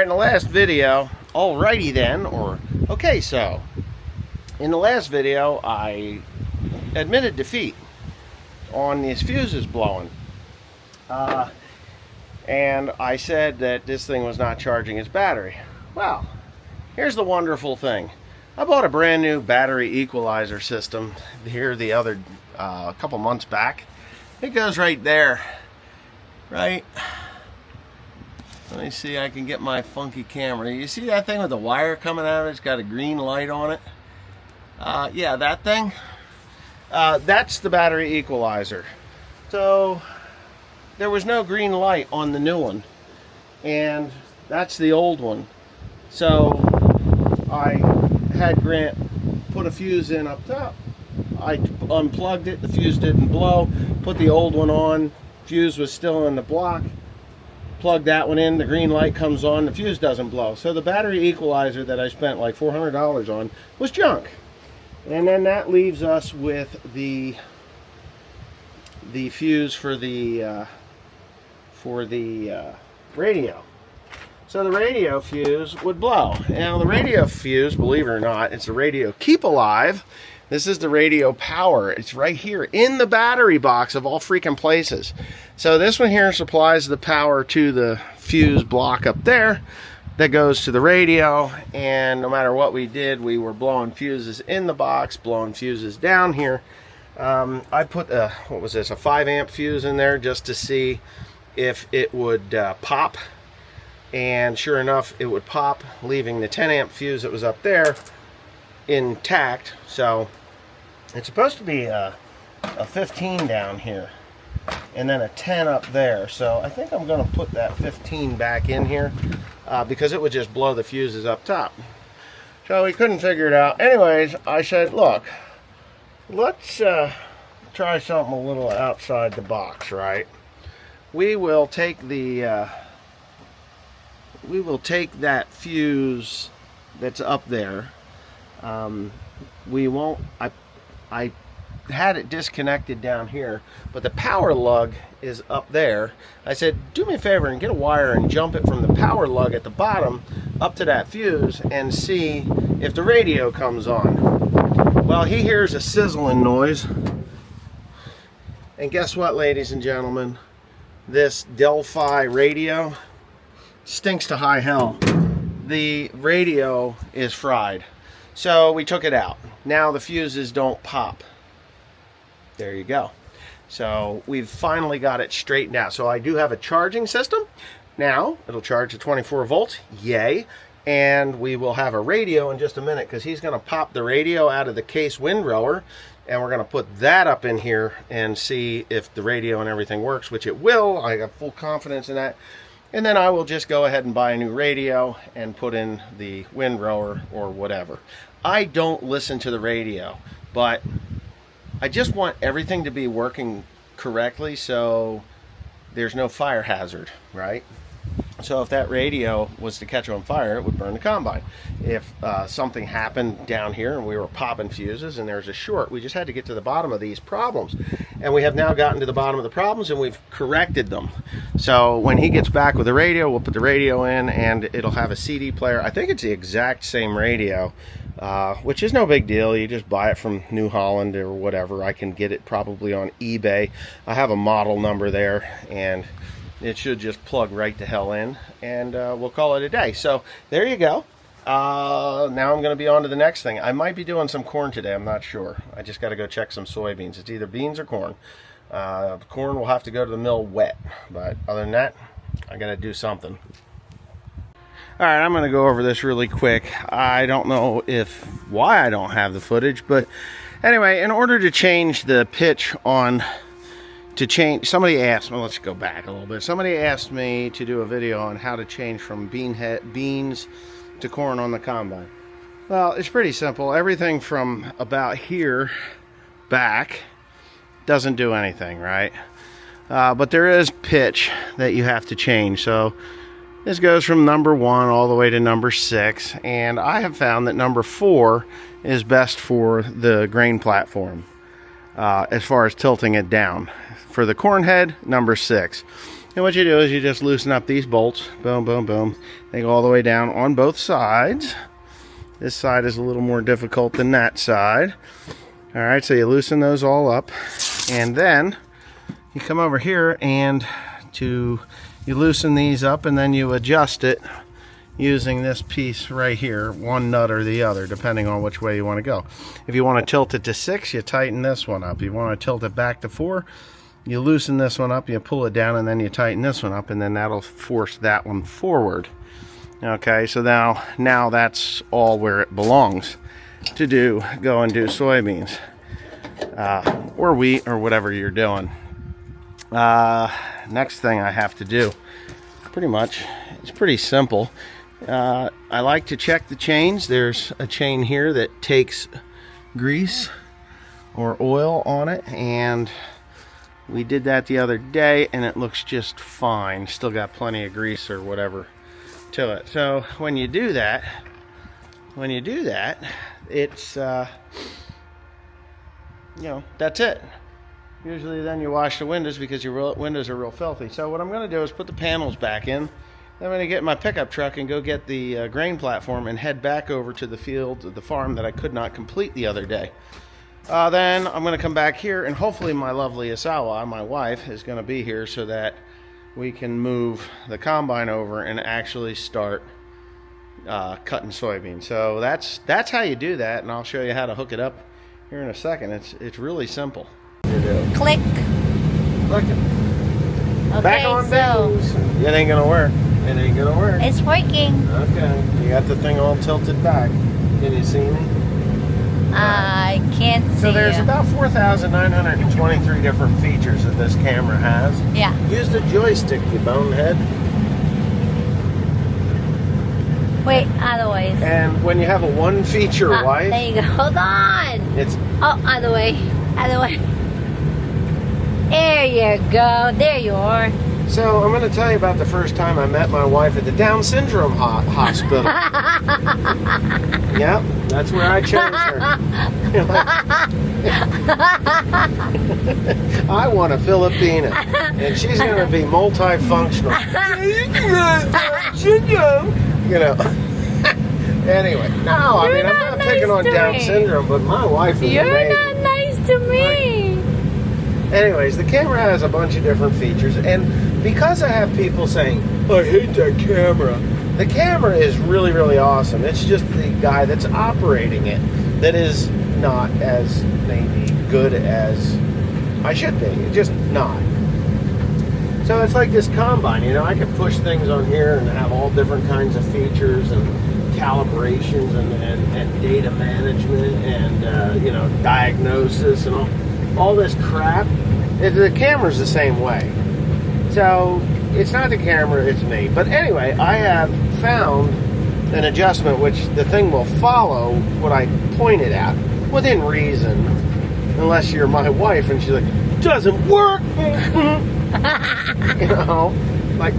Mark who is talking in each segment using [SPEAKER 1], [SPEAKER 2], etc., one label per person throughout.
[SPEAKER 1] Alright, in the last video, alrighty then, or okay so, in the last video I admitted defeat on these fuses blowing. And I said that this thing was not charging its battery. Well, here's the wonderful thing. I bought a brand new battery equalizer system here the other a couple months back. It goes right there, right? Let me see, I can get my funky camera. You see that thing with the wire coming out of it? It's got a green light on it. Yeah, that thing. That's the battery equalizer. So there was no green light on the new one, and that's the old one. So I had Grant put a fuse in up top. I unplugged it, the fuse didn't blow, put the old one on, fuse was still in the block, plug that one in, the green light comes on, the fuse doesn't blow. So the battery equalizer that I spent like $400 on was junk. And then that leaves us with the fuse for the radio. So the radio fuse would blow. Now the radio fuse, believe it or not, it's a radio Keep Alive. This is the radio power. It's right here in the battery box of all freaking places. So this one here supplies the power to the fuse block up there that goes to the radio, and no matter what we did, we were blowing fuses in the box, blowing fuses down here. I put what was this, a 5 amp fuse in there just to see if it would pop, and sure enough it would pop, leaving the 10 amp fuse that was up there intact. So it's supposed to be a 15 down here and then a 10 up there. So I think I'm going to put that 15 back in here because it would just blow the fuses up top. So we couldn't figure it out. Anyways, I said, look, let's try something a little outside the box, right? We will take the that fuse that's up there. We won't. I had it disconnected down here, but the power lug is up there. I said, do me a favor and get a wire and jump it from the power lug at the bottom up to that fuse and see if the radio comes on. Well, he hears a sizzling noise, and guess what, ladies and gentlemen? This Delphi radio stinks to high hell. The radio is fried. So we took it out. Now the fuses don't pop. There you go. So we've finally got it straightened out. So I do have a charging system. Now it'll charge at 24 volts. Yay. And we will have a radio in just a minute, because he's going to pop the radio out of the case windrower, and we're going to put that up in here and see if the radio and everything works, which it will. I got full confidence in that. And then I will just go ahead and buy a new radio and put in the windrower or whatever. I don't listen to the radio, but I just want everything to be working correctly so there's no fire hazard, right? So if that radio was to catch on fire, it would burn the combine. If something happened down here and we were popping fuses and there's a short, we just had to get to the bottom of these problems. And we have now gotten to the bottom of the problems, and we've corrected them. So when he gets back with the radio, we'll put the radio in, and it'll have a CD player. I think it's the exact same radio, which is no big deal. You just buy it from New Holland or whatever. I can get it probably on eBay. I have a model number there, and it should just plug right to hell in, and we'll call it a day. So there you go. Now I'm going to be on to the next thing. I might be doing some corn today. I'm not sure. I just got to go check some soybeans. It's either beans or corn. Corn will have to go to the mill wet, but other than that, I got to do something. All right, I'm going to go over this really quick. I don't know why I don't have the footage, but anyway, in order to change the pitch on, somebody asked me, let's go back a little bit. Somebody asked me to do a video on how to change from beans to corn on the combine. Well, it's pretty simple. Everything from about here back doesn't do anything, right? But there is pitch that you have to change. So this goes from number 1 all the way to number 6, and I have found that number 4 is best for the grain platform as far as tilting it down. For the corn head, number 6. And what you do is you just loosen up these bolts. Boom, boom, boom. They go all the way down on both sides. This side is a little more difficult than that side. All right, so you loosen those all up. And then you come over here and you loosen these up, and then you adjust it using this piece right here, one nut or the other, depending on which way you want to go. If you want to tilt it to 6, you tighten this one up. If you want to tilt it back to 4, you loosen this one up, you pull it down, and then you tighten this one up, and then that'll force that one forward. Okay, so now that's all where it belongs to go and do soybeans or wheat or whatever you're doing. Next thing I have to do, pretty much, it's pretty simple. I like to check the chains. There's a chain here that takes grease or oil on it, and we did that the other day, and it looks just fine. Still got plenty of grease or whatever to it. So when you do that, it's that's it. Usually then you wash the windows because your windows are real filthy. So what I'm going to do is put the panels back in. Then I'm going to get my pickup truck and go get the grain platform and head back over to the field, the farm that I could not complete the other day. Then I'm going to come back here, and hopefully my lovely Asawa, my wife, is going to be here so that we can move the combine over and actually start cutting soybeans. So that's how you do that, and I'll show you how to hook it up here in a second. It's really simple.
[SPEAKER 2] Click.
[SPEAKER 1] Click it.
[SPEAKER 2] Okay,
[SPEAKER 1] back on
[SPEAKER 2] so
[SPEAKER 1] beans. It ain't gonna work. It ain't gonna work.
[SPEAKER 2] It's working.
[SPEAKER 1] Okay. You got the thing all tilted back. Can you see me?
[SPEAKER 2] I can't see.
[SPEAKER 1] So there's
[SPEAKER 2] you.
[SPEAKER 1] about 4,923 different features that this camera has.
[SPEAKER 2] Yeah.
[SPEAKER 1] Use the joystick, you bonehead.
[SPEAKER 2] Wait, other ways.
[SPEAKER 1] And when you have a one-feature wife,
[SPEAKER 2] there you go. Hold on.
[SPEAKER 1] it's
[SPEAKER 2] Other way. Other way. There you go. There you are.
[SPEAKER 1] So I'm going to tell you about the first time I met my wife at the Down Syndrome hospital. Yep, that's where I chose her. I want a Filipina, and she's going to be multifunctional. You know. Anyway, no, I mean, I'm not picking on Down syndrome, but my wife is amazing.
[SPEAKER 2] You're not nice to me.
[SPEAKER 1] Anyways, the camera has a bunch of different features, and because I have people saying, I hate that camera, the camera is really, really awesome. It's just the guy that's operating it that is not as maybe good as I should be. It's just not. So it's like this combine, you know, I can push things on here and have all different kinds of features and calibrations and data management and, diagnosis and all this crap. The camera's the same way. So it's not the camera, it's me. But anyway, I have found an adjustment which the thing will follow what I pointed at within reason, unless you're my wife and she's like, doesn't work. You know, like,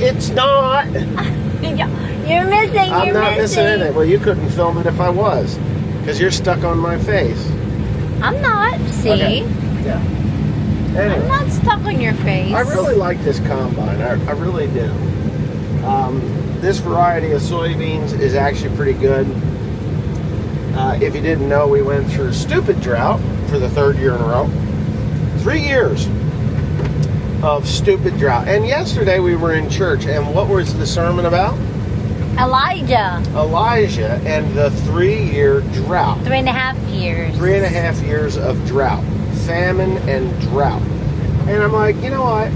[SPEAKER 1] it's not.
[SPEAKER 2] You're missing.
[SPEAKER 1] I'm not missing anything. Well, you couldn't film it if I was, because you're stuck on my face.
[SPEAKER 2] I'm not. See?
[SPEAKER 1] Okay. Yeah. Anyway,
[SPEAKER 2] I'm not stuck on your face.
[SPEAKER 1] I really like this combine. I really do. This variety of soybeans is actually pretty good. If you didn't know, we went through stupid drought for the 3rd year in a row. 3 years of stupid drought. And yesterday we were in church, and what was the sermon about?
[SPEAKER 2] Elijah
[SPEAKER 1] and the 3-year drought.
[SPEAKER 2] 3.5 years.
[SPEAKER 1] 3.5 years of drought. Famine and drought. And I'm like, you know what?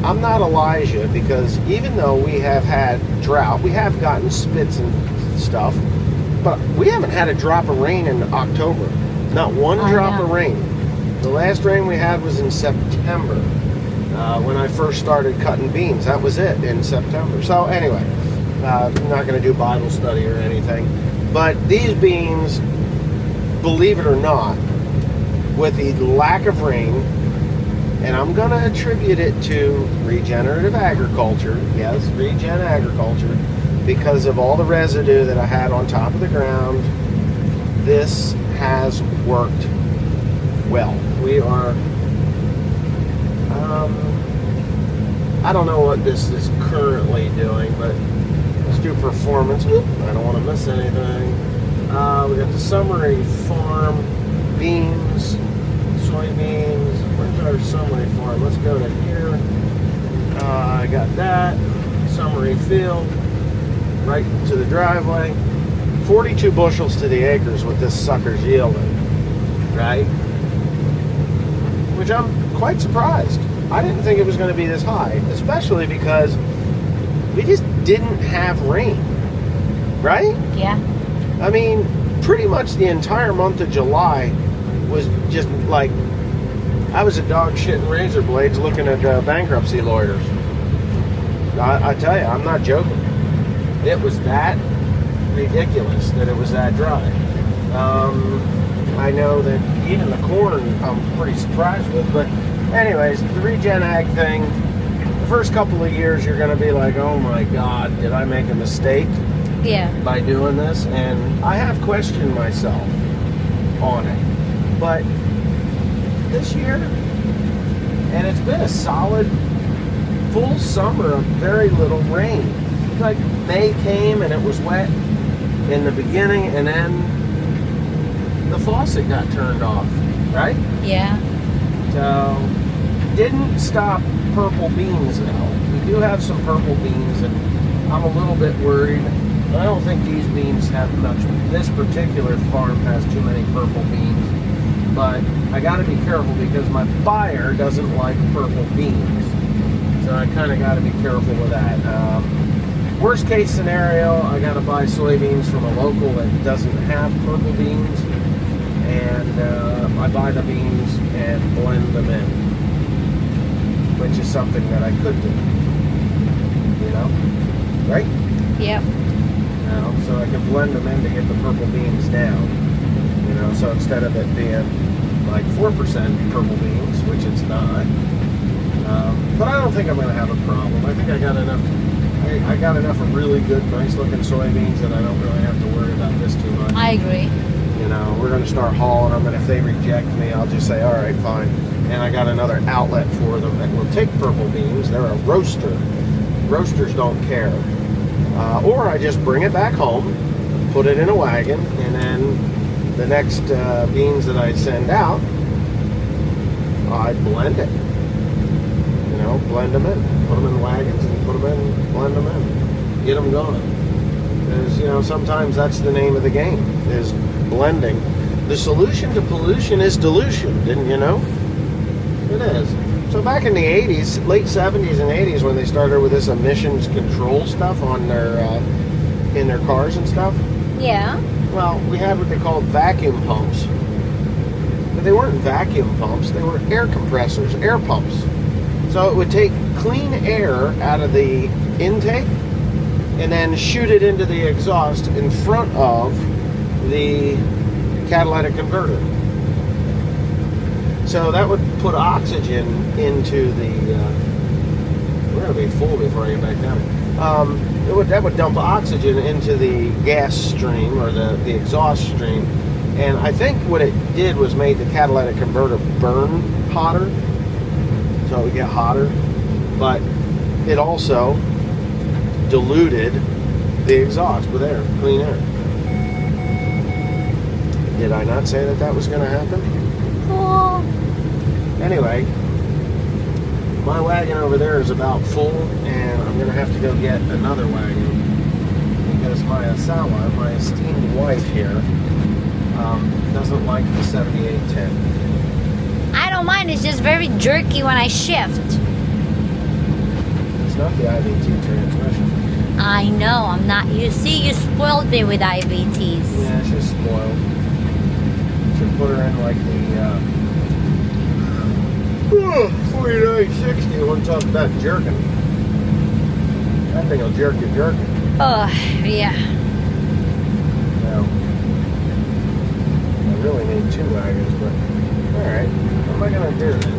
[SPEAKER 1] I'm not Elijah, because even though we have had drought, we have gotten spits and stuff, but we haven't had a drop of rain in October. Not one drop of rain. The last rain we had was in September, when I first started cutting beans. That was it, in September. So anyway, I'm not going to do Bible study or anything, but these beans, believe it or not, with the lack of rain, and I'm going to attribute it to regenerative agriculture. Yes, regen agriculture, because of all the residue that I had on top of the ground. This has worked well. We are I don't know what this is currently doing, but let's do performance. Oop, I don't want to miss anything. We got the summary farm, beans, soybeans. Where's our summary farm? Let's go to here. I got that. Summary field. Right to the driveway. 42 bushels to the acres what this sucker's yielding. Right? Which I'm quite surprised. I didn't think it was going to be this high, especially because we just didn't have rain. Right?
[SPEAKER 2] Yeah.
[SPEAKER 1] I mean, pretty much the entire month of July was just like, I was a dog shitting razor blades looking at bankruptcy lawyers. I tell you, I'm not joking. It was that ridiculous that it was that dry. I know that even the corn I'm pretty surprised with, but anyways, the regen ag thing, the first couple of years you're going to be like, oh my God, did I make a mistake
[SPEAKER 2] Yeah.
[SPEAKER 1] by doing this? And I have questioned myself on it. But this year, and it's been a solid full summer of very little rain. Like May came and it was wet in the beginning, and then the faucet got turned off, right?
[SPEAKER 2] Yeah.
[SPEAKER 1] So, didn't stop purple beans though. We do have some purple beans, and I'm a little bit worried. I don't think these beans have much. This particular farm has too many purple beans, but I got to be careful because my buyer doesn't like purple beans. So I kind of got to be careful with that. Worst case scenario, I got to buy soybeans from a local that doesn't have purple beans, and I buy the beans and blend them in, which is something that I could do. You know, right?
[SPEAKER 2] Yep.
[SPEAKER 1] So I can blend them in to get the purple beans down. You know, so instead of it being like 4% purple beans, which it's not. But I don't think I'm going to have a problem. I think I got enough. I got enough of really good, nice-looking soybeans that I don't really have to worry about this too much.
[SPEAKER 2] I agree.
[SPEAKER 1] You know, we're going to start hauling them, and if they reject me, I'll just say, all right, fine. And I got another outlet for them that will take purple beans. They're a roaster. Roasters don't care. Or I just bring it back home, put it in a wagon, and then the next beans that I send out, I blend it. You know, blend them in. Put them in wagons and put them in, blend them in. Get them going. Because, you know, sometimes that's the name of the game, is blending. The solution to pollution is dilution, didn't you know? It is. So back in the 80s, late 70s and 80s, when they started with this emissions control stuff on their, in their cars and stuff,
[SPEAKER 2] Yeah.
[SPEAKER 1] well, we had what they called vacuum pumps. But they weren't vacuum pumps, they were air compressors, air pumps. So it would take clean air out of the intake and then shoot it into the exhaust in front of the catalytic converter. So that would put oxygen into the, we're going to be full before I get back down. That would dump oxygen into the gas stream or the exhaust stream. And I think what it did was made the catalytic converter burn hotter. So it would get hotter. But it also diluted the exhaust with air, clean air. Did I not say that was going to happen?
[SPEAKER 2] Cool.
[SPEAKER 1] Anyway, my wagon over there is about full, and I'm going to have to go get another wagon because my Asawa, my esteemed wife here, doesn't like the 7810.
[SPEAKER 2] I don't mind. It's just very jerky when I shift.
[SPEAKER 1] It's not the IVT transmission.
[SPEAKER 2] I know. I'm not. You see, you spoiled me with IVTs.
[SPEAKER 1] Yeah, she's spoiled. Should put her in like the 4960 one talking about jerking. That thing will jerk you jerking.
[SPEAKER 2] Oh, yeah.
[SPEAKER 1] Now, I really need two wagons, but alright. What am I going to do then?